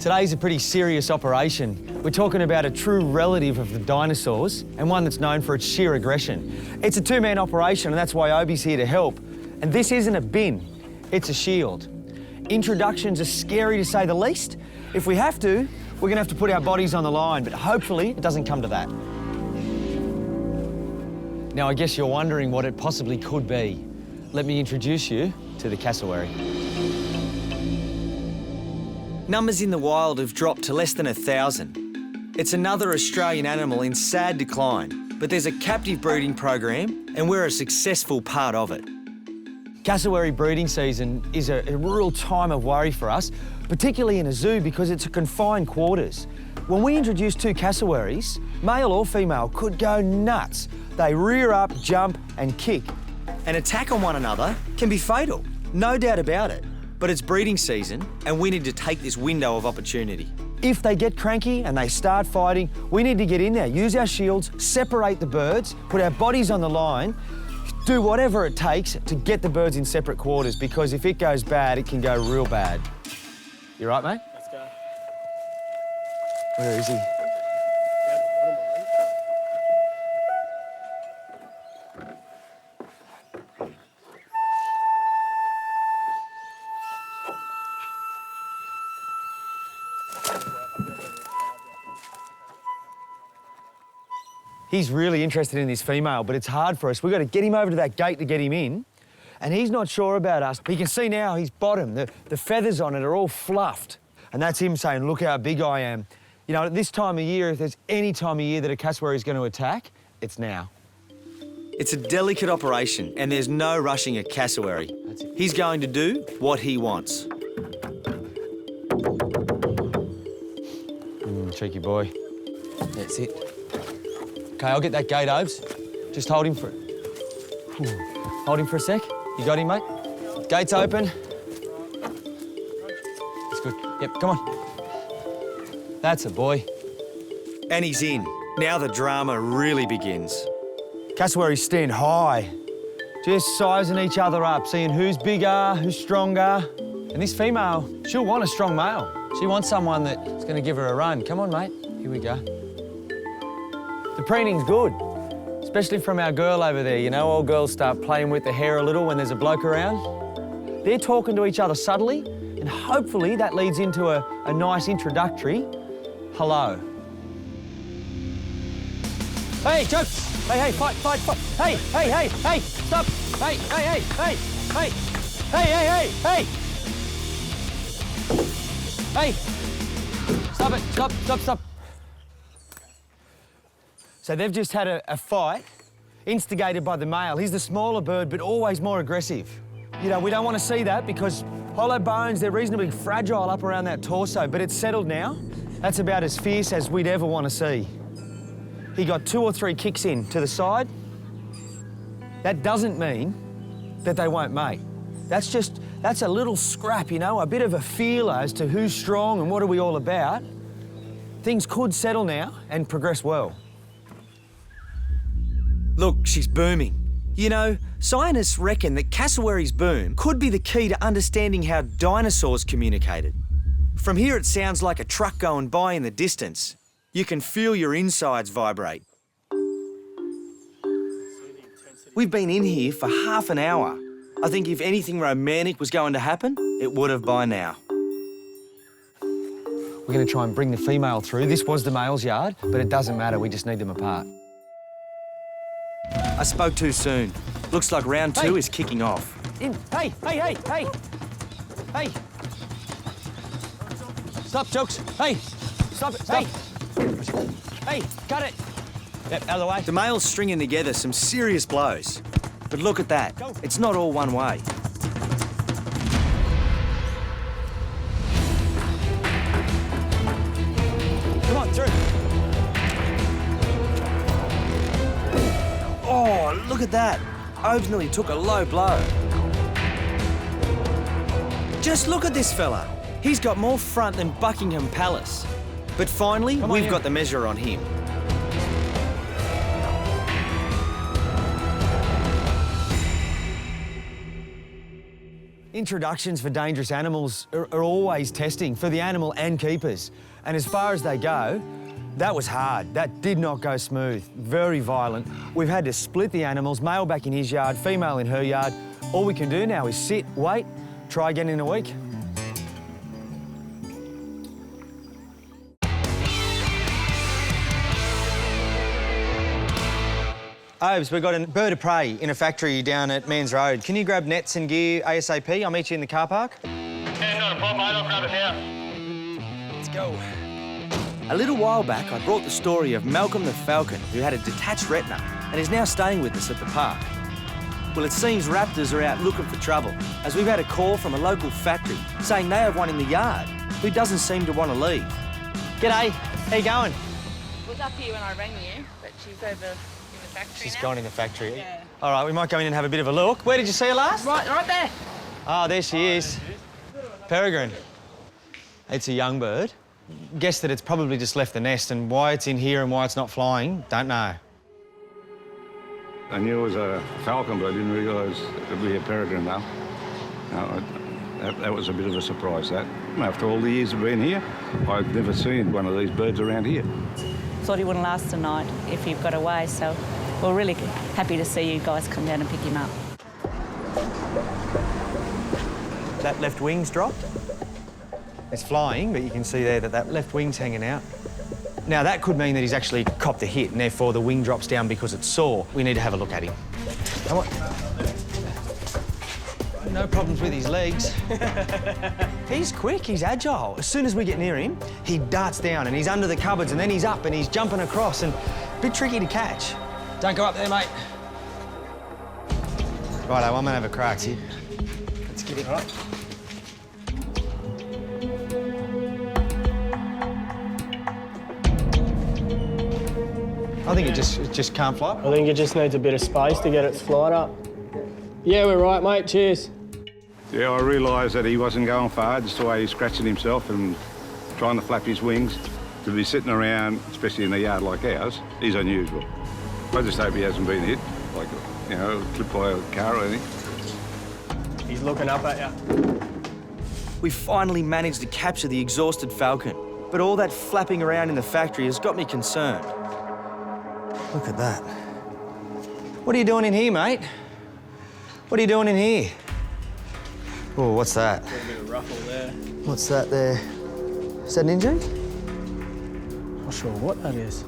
Today's a pretty serious operation. We're talking about a true relative of the dinosaurs and one that's known for its sheer aggression. It's a two-man operation and that's why Obi's here to help. And this isn't a bin, it's a shield. Introductions are scary to say the least. If we have to, we're gonna have to put our bodies on the line, but hopefully it doesn't come to that. Now, I guess you're wondering what it possibly could be. Let me introduce you to the cassowary. Numbers in the wild have dropped to less than 1,000. It's another Australian animal in sad decline, but there's a captive breeding program and we're a successful part of it. Cassowary breeding season is a real time of worry for us, particularly in a zoo because it's a confined quarters. When we introduce two cassowaries, male or female could go nuts. They rear up, jump and kick. An attack on one another can be fatal, no doubt about it. But it's breeding season and we need to take this window of opportunity. If they get cranky and they start fighting, we need to get in there, use our shields, separate the birds, put our bodies on the line, do whatever it takes to get the birds in separate quarters because if it goes bad, it can go real bad. You right, mate? Let's go. Where is he? He's really interested in this female, but it's hard for us. We've got to get him over to that gate to get him in, and he's not sure about us. But you can see now his bottom, the feathers on it are all fluffed. And that's him saying, look how big I am. You know, at this time of year, if there's any time of year that a cassowary is going to attack, it's now. It's a delicate operation, and there's no rushing a cassowary. He's going to do what he wants. Cheeky boy. That's it. Okay, I'll get that gate, Obes. Just hold him for... Hold him for a sec. You got him, mate? Gate's open. That's good. Yep, come on. That's a boy. And he's in. Now the drama really begins. Cassowaries stand high, just sizing each other up, seeing who's bigger, who's stronger. And this female, she'll want a strong male. She wants someone that's going to give her a run. Come on, mate. Here we go. The preening's good, especially from our girl over there. You know, all girls start playing with the hair a little when there's a bloke around. They're talking to each other subtly, and hopefully that leads into a nice introductory hello. Hey, jokes! Hey, fight! Hey, stop! Hey! Stop it, stop. So they've just had a fight, instigated by the male. He's the smaller bird, but always more aggressive. You know, we don't want to see that because hollow bones, they're reasonably fragile up around that torso, but it's settled now. That's about as fierce as we'd ever want to see. He got 2 or 3 kicks in to the side. That doesn't mean that they won't mate. That's a little scrap, you know, a bit of a feeler as to who's strong and what are we all about. Things could settle now and progress well. Look, she's booming. You know, scientists reckon that cassowaries' boom could be the key to understanding how dinosaurs communicated. From here, it sounds like a truck going by in the distance. You can feel your insides vibrate. We've been in here for half an hour. I think if anything romantic was going to happen, it would have by now. We're going to try and bring the female through. This was the male's yard, but it doesn't matter. We just need them apart. I spoke too soon. Looks like round 2 is kicking off. Hey! Stop, Jokes. Hey! Stop it, stop. Hey, cut it. Yep, out of the way. The male's stringing together some serious blows. But look at that. It's not all one way. Come on, through. Oh, look at that. Obes nearly took a low blow. Just look at this fella. He's got more front than Buckingham Palace. But finally, we've got the measure on him. Introductions for dangerous animals are always testing for the animal and keepers. And as far as they go, that was hard. That did not go smooth. Very violent. We've had to split the animals, male back in his yard, female in her yard. All we can do now is sit, wait, try again in a week. Obes, we've got a bird of prey in a factory down at Man's Road. Can you grab nets and gear ASAP? I'll meet you in the car park. Yeah, not a problem, mate. I'll grab it now. Let's go. A little while back, I brought the story of Malcolm the Falcon, who had a detached retina and is now staying with us at the park. Well, it seems raptors are out looking for trouble, as we've had a call from a local factory saying they have one in the yard who doesn't seem to want to leave. G'day, how you going? I was up here when I rang you, but she's over in the factory She's now. gone in the factory. Yeah. All right, we might go in and have a bit of a look. Where did you see her last? Right there. Oh, there she is. Peregrine. It's a young bird. Guess that it's probably just left the nest, and why it's in here and why it's not flying, don't know. I knew it was a falcon, but I didn't realise it'd be a peregrine though. No, that was a bit of a surprise, that. After all the years of being here, I've never seen one of these birds around here. Thought he wouldn't last the night if he got away, so we're really happy to see you guys come down and pick him up. That left wing's dropped. It's flying, but you can see there that that left wing's hanging out. Now, that could mean that he's actually copped a hit, and therefore the wing drops down because it's sore. We need to have a look at him. Come on. No problems with his legs. He's quick, he's agile. As soon as we get near him, he darts down and he's under the cupboards and then he's up and he's jumping across and a bit tricky to catch. Don't go up there, mate. Righto, I'm gonna have a crack here. Let's get it. All right. I think it just can't fly. I think it just needs a bit of space to get its flight up. Yeah, we're right, mate. Cheers. Yeah, I realised that he wasn't going far, just the way he's scratching himself and trying to flap his wings. To be sitting around, especially in a yard like ours, is unusual. I just hope he hasn't been hit, like, you know, clipped by a car or anything. He's looking up at you. We finally managed to capture the exhausted falcon, but all that flapping around in the factory has got me concerned. Look at that. What are you doing in here, mate? What are you doing in here? Oh, what's that? A bit of ruffle there. What's that there? Is that an injury? Not sure what that is.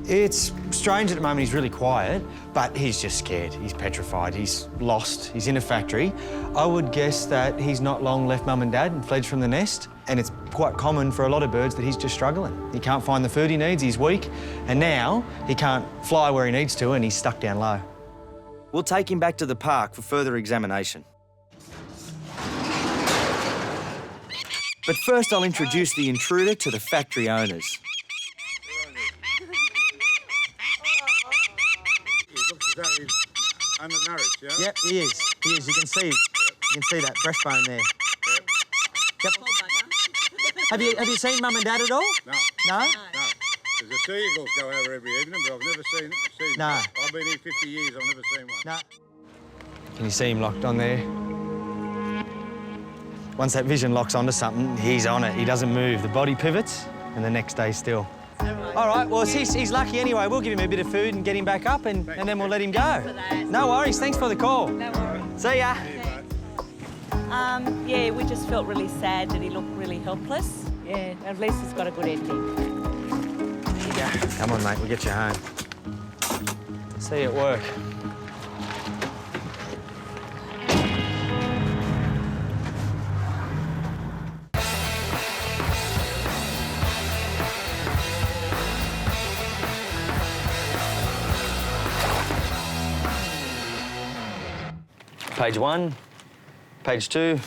It's strange at the moment. He's really quiet, but he's just scared. He's petrified. He's lost. He's in a factory. I would guess that he's not long left mum and dad and fledged from the nest, and it's quite common for a lot of birds that he's just struggling. He can't find the food he needs, he's weak, and now he can't fly where he needs to and he's stuck down low. We'll take him back to the park for further examination. But first I'll introduce the intruder to the factory owners. Undernourished, yeah? Yep, he is. He is. You can see that breastbone there. Yep. Have you seen Mum and Dad at all? No. No? No. There's a sea eagles go over every evening, but I've never seen No. I've been here 50 years, I've never seen one. No. Can you see him locked on there? Once that vision locks onto something, he's on it. He doesn't move. The body pivots and the neck stays still. All right, well, he's lucky anyway. We'll give him a bit of food and get him back up and then we'll let him go. No worries. Thanks for the call. No worries. See ya. Yeah, we just felt really sad that he looked really helpless. Yeah, at least it's got a good ending. There you go. Come on, mate. We'll get you home. See you at work. Page 1, page 2,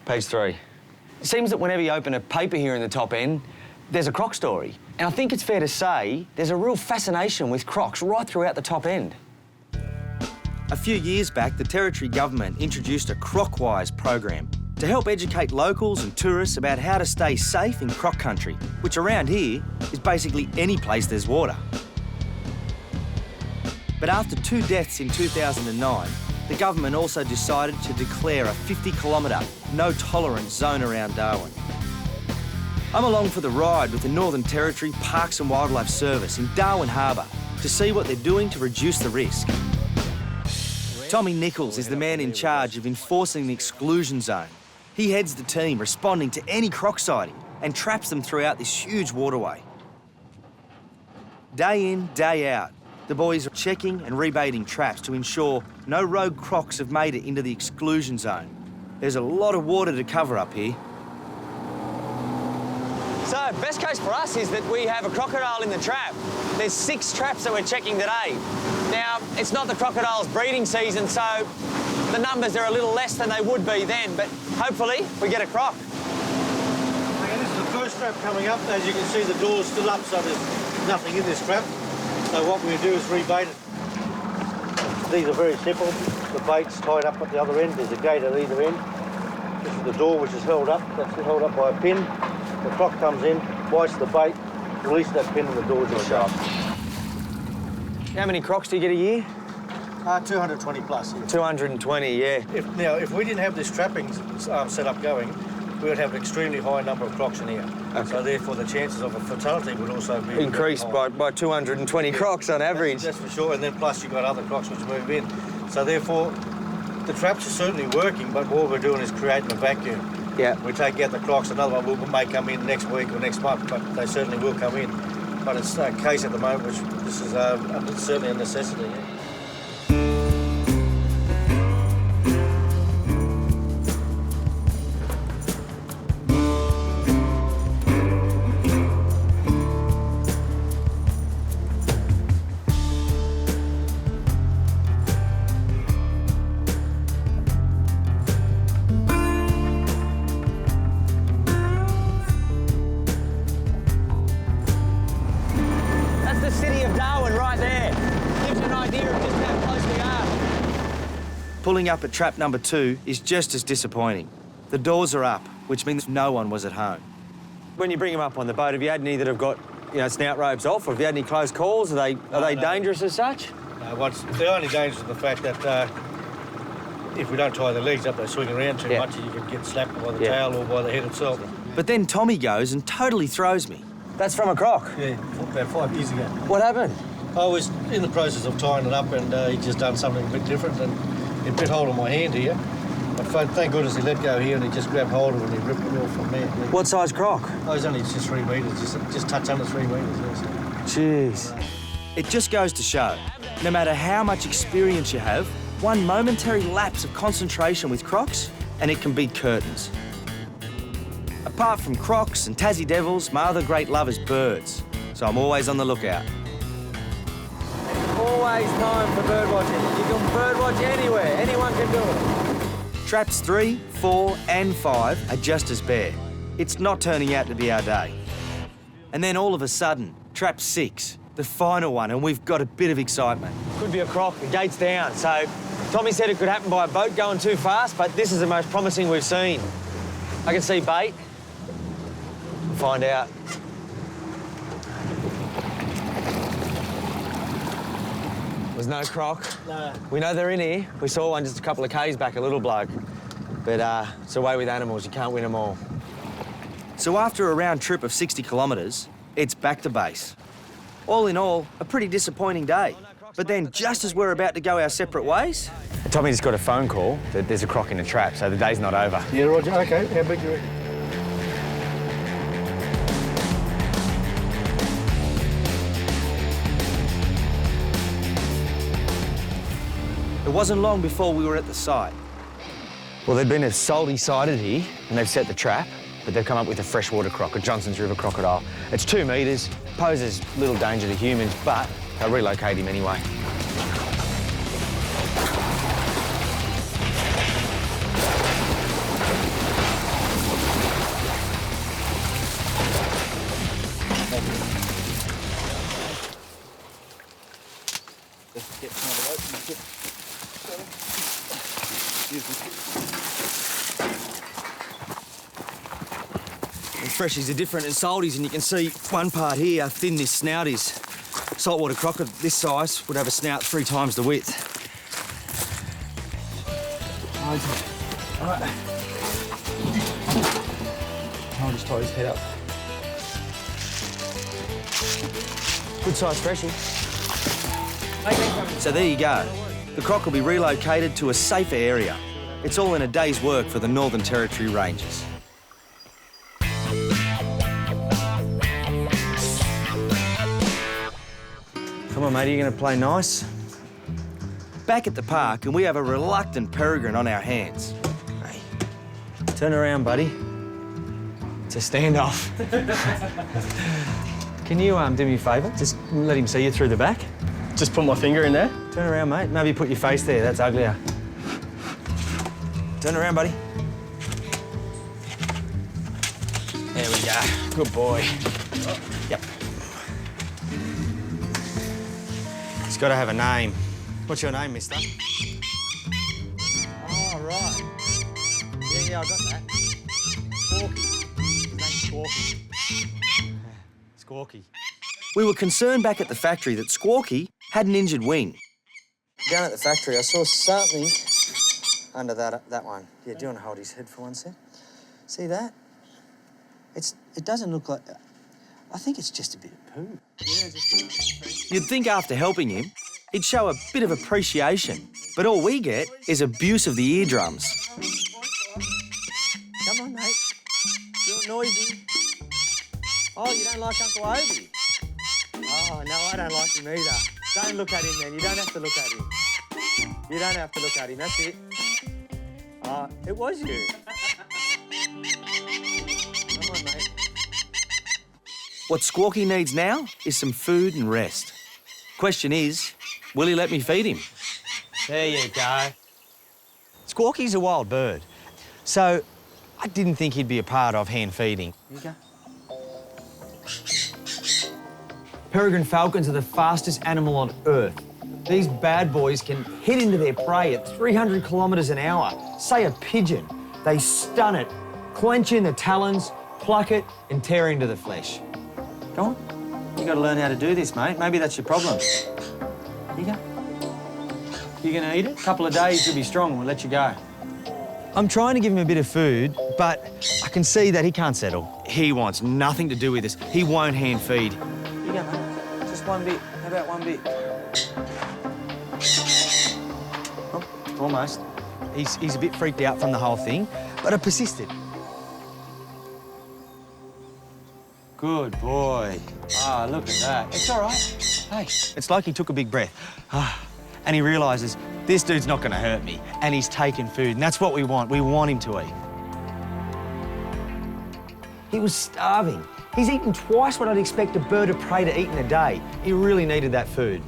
page 3. It seems that whenever you open a paper here in the top end, there's a croc story. And I think it's fair to say there's a real fascination with crocs right throughout the top end. A few years back, the Territory Government introduced a Crocwise program to help educate locals and tourists about how to stay safe in croc country, which around here is basically any place there's water. But after 2 deaths in 2009, the government also decided to declare a 50-kilometre no-tolerance zone around Darwin. I'm along for the ride with the Northern Territory Parks and Wildlife Service in Darwin Harbour to see what they're doing to reduce the risk. Tommy Nichols is the man in charge of enforcing the exclusion zone. He heads the team responding to any croc sighting and traps them throughout this huge waterway. Day in, day out, the boys are checking and rebaiting traps to ensure no rogue crocs have made it into the exclusion zone. There's a lot of water to cover up here. So, best case for us is that we have a crocodile in the trap. There's 6 traps that we're checking today. Now, it's not the crocodile's breeding season, so the numbers are a little less than they would be then, but hopefully we get a croc. Okay, this is the first trap coming up. As you can see, the door's still up, so there's nothing in this trap. So what we do is rebait it. These are very simple. The bait's tied up at the other end. There's a gate at either end. This is the door, which is held up. That's held up by a pin. The croc comes in, bites the bait, release that pin and the door just shut. How many crocs do you get a year? 220 plus. Yeah. 220, yeah. If we didn't have this trapping set up going, we would have an extremely high number of crocs in here. Okay. So therefore the chances of a fatality would also be increased by 220 crocs on average. That's for sure, and then plus you've got other crocs which move in. So therefore the traps are certainly working, but what we're doing is creating a vacuum. Yeah. We take out the crocs, another one may come in next week or next month, but they certainly will come in. But it's a case at the moment which this is certainly a necessity. Yeah. Pulling up at trap number 2 is just as disappointing. The doors are up, which means no one was at home. When you bring them up on the boat, have you had any that have got, snout ropes off, or have you had any close calls? Are they dangerous as such? The only danger is the fact that if we don't tie the legs up, they swing around too much and you can get slapped by the tail or by the head itself. But then Tommy goes and totally throws me. That's from a croc? Yeah, about 5 years ago. What happened? I was in the process of tying it up and he just done something a bit different and he bit hold of my hand here. But thank goodness he let go here and he just grabbed hold of it and he ripped it off from there. What size croc? Oh, he's only just 3 metres, just touch under 3 metres. Jeez. It just goes to show, no matter how much experience you have, one momentary lapse of concentration with crocs and it can beat curtains. Apart from crocs and Tassie devils, my other great love is birds, so I'm always on the lookout. Always time for bird watching. You can bird watch anywhere. Anyone can do it. Traps 3, 4 and 5 are just as bare. It's not turning out to be our day. And then all of a sudden, trap 6, the final one, and we've got a bit of excitement. Could be a croc, the gate's down. So Tommy said it could happen by a boat going too fast, but this is the most promising we've seen. I can see bait. We'll find out. There's no croc. No. We know they're in here. We saw one just a couple of k's back, a little bloke. But it's the way with animals, you can't win them all. So after a round trip of 60 kilometres, it's back to base. All in all, a pretty disappointing day. But then, just as we're about to go our separate ways... Tommy just got a phone call that there's a croc in the trap, so the day's not over. Yeah, Roger. OK, how big do you reckon? It wasn't long before we were at the site. Well, there'd been a salty sighted here, and they've set the trap, but they've come up with a freshwater croc, a Johnson's River crocodile. It's 2 metres, poses little danger to humans, but they'll relocate him anyway. The freshies are different in salties, and you can see one part here how thin this snout is. Saltwater crocodile this size would have a snout 3 times the width. All right. I'll just tie his head up. Good size freshie. So there you go. The croc will be relocated to a safer area. It's all in a day's work for the Northern Territory Rangers. Come on, mate, are you going to play nice? Back at the park, and we have a reluctant peregrine on our hands. Hey, turn around, buddy. It's a standoff. Can you do me a favour? Just let him see you through the back. Just put my finger in there. Turn around, mate. Maybe put your face there. That's uglier. Turn around, buddy. There we go. Good boy. Yep. He's got to have a name. What's your name, mister? Oh, right. Yeah, I got that. Squawky. His name's Squawky. Squawky. We were concerned back at the factory that Squawky had an injured wing. Down at the factory, I saw something under that one. Yeah, do you want to hold his head for one sec? See that? It doesn't look like... I think it's just a bit of poo. Yeah, just... You'd think after helping him, he'd show a bit of appreciation, but all we get is abuse of the eardrums. Come on, mate. You're noisy. Oh, you don't like Uncle Obi? Oh, no, I don't like him either. Don't look at him, then. You don't have to look at him. You don't have to look at him. That's it. Oh, it was you. Come on, mate. What Squawky needs now is some food and rest. Question is, will he let me feed him? There you go. Squawky's a wild bird, so I didn't think he'd be a part of hand feeding. Here you go. Peregrine falcons are the fastest animal on Earth. These bad boys can hit into their prey at 300 kilometres an hour. Say a pigeon. They stun it, clench in the talons, pluck it and tear into the flesh. Go on. You got to learn how to do this, mate. Maybe that's your problem. Here you go. You going to eat it? A couple of days, you'll be strong. We'll let you go. I'm trying to give him a bit of food, but I can see that he can't settle. He wants nothing to do with this. He won't hand feed. Here you go, mate. Just one bit. How about one bit? Oh, almost. He's a bit freaked out from the whole thing, but I persisted. Good boy. Ah, look at that. It's all right. Hey, it's like he took a big breath. And he realises this dude's not going to hurt me, and he's taken food, and that's what we want. We want him to eat. He was starving. He's eaten twice what I'd expect a bird of prey to eat in a day. He really needed that food.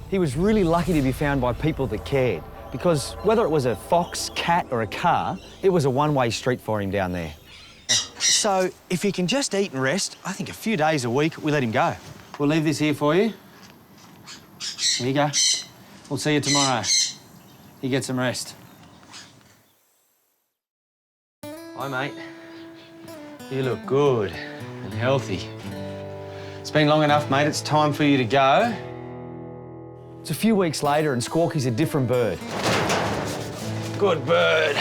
He was really lucky to be found by people that cared, because whether it was a fox, cat or a car, it was a one-way street for him down there. So if he can just eat and rest, I think a few days a week, we let him go. We'll leave this here for you. Here you go. We'll see you tomorrow. You get some rest. Hi, mate. You look good and healthy. It's been long enough, mate. It's time for you to go. It's a few weeks later and Squawky's a different bird. Good bird.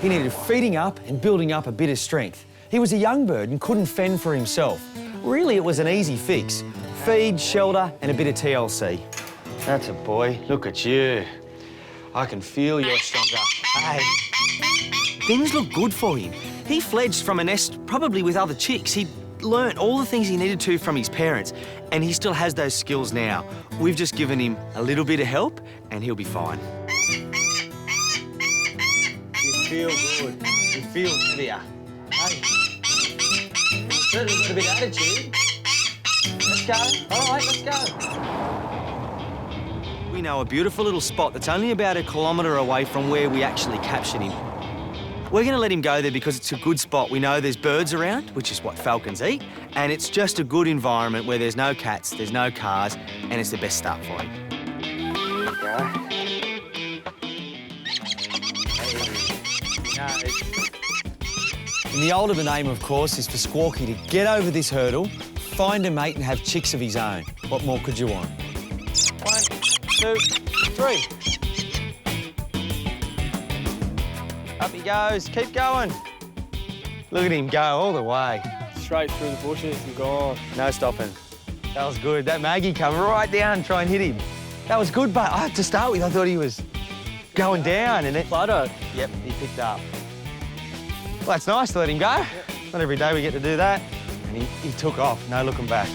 He needed feeding up and building up a bit of strength. He was a young bird and couldn't fend for himself. Really, it was an easy fix. Feed, shelter, and a bit of TLC. That's a boy. Look at you. I can feel you're stronger. Hey. Things look good for him. He fledged from a nest, probably with other chicks. He learnt all the things he needed to from his parents, and he still has those skills now. We've just given him a little bit of help, and he'll be fine. You feel good. You feel heavier. Hey. You've certainly got a bit of attitude. Let's go. All right, let's go. We know a beautiful little spot that's only about 1 kilometre away from where we actually captured him. We're going to let him go there because it's a good spot. We know there's birds around, which is what falcons eat, and it's just a good environment where there's no cats, there's no cars, and it's the best start for him. There you go. And the ultimate aim, of course, is for Squawky to get over this hurdle, find a mate and have chicks of his own. What more could you want? 1, 2, 3. Up he goes. Keep going. Look at him go all the way. Straight through the bushes and gone. No stopping. That was good. That Maggie come right down and try and hit him. That was good, but to start with, I thought he was going down and it... Plato. Yep, he picked up. Well, that's nice to let him go. Not every day we get to do that. And he took off, no looking back.